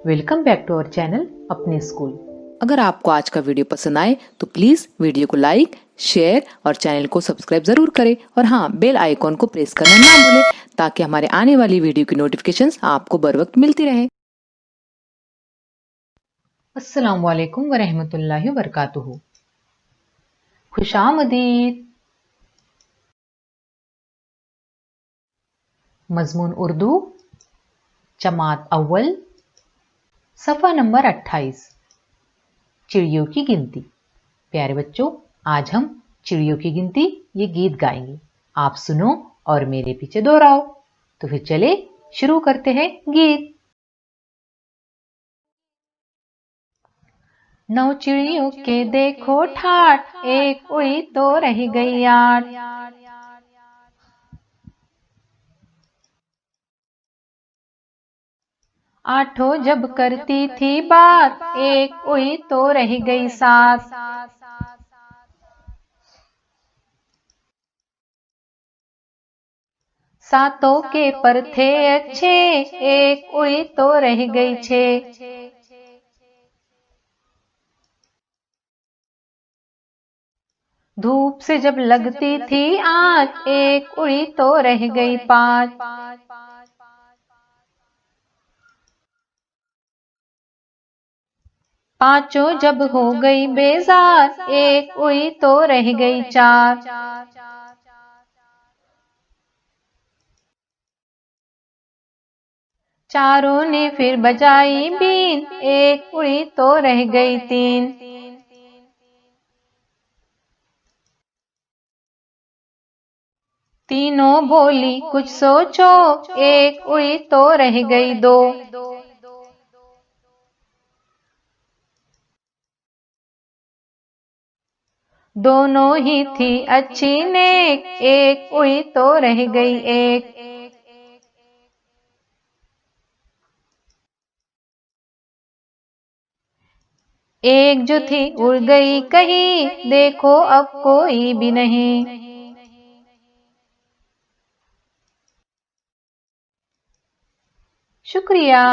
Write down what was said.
Welcome back to our channel अपने school. अगर आपको आज का वीडियो पसंद आए तो प्लीज़ वीडियो को लाइक, शेयर और चैनल को सब्सक्राइब ज़रूर करें और हाँ, बेल आइकॉन को प्रेस करना ना भूलें ताकि हमारे आने वाली वीडियो की नोटिफिकेशंस आपको बर वक्त मिलती रहे। अस्सलाम वालेकुम व रहमतुल्लाहि व बरकातुहू। खुशामदीद। मजमून उर्दू, जमात अव्वल, सफ़ा नंबर 28, चिड़ियों की गिनती। प्यारे बच्चों, आज हम चिड़ियों की गिनती ये गीत गाएंगे। आप सुनो और मेरे पीछे दोहराओ। तो फिर चले शुरू करते हैं गीत। 9 चिड़ियों के देखो ठाठ, एक उड़ी तो रह गई 8। 8 जब करती थी बात, एक उड़ी तो रह गई 7। 7 के पर थे अच्छे, एक उड़ी तो रह गई 6। धूप से जब लगती थी आँच, एक उड़ी तो रह गई 5। 5 जब हो गई बेजार, एक उड़ी तो रह गई 4। 4 ने फिर बजाई बीन, एक उड़ी तो रह गई 3। तीनों बोली कुछ सोचो, एक उड़ी तो रह गई 2। दोनों ही थी अच्छी नेक, एक उड़ी तो रह गई 1। एक जो थी उड़ गई कहीं, देखो अब कोई भी नहीं। शुक्रिया।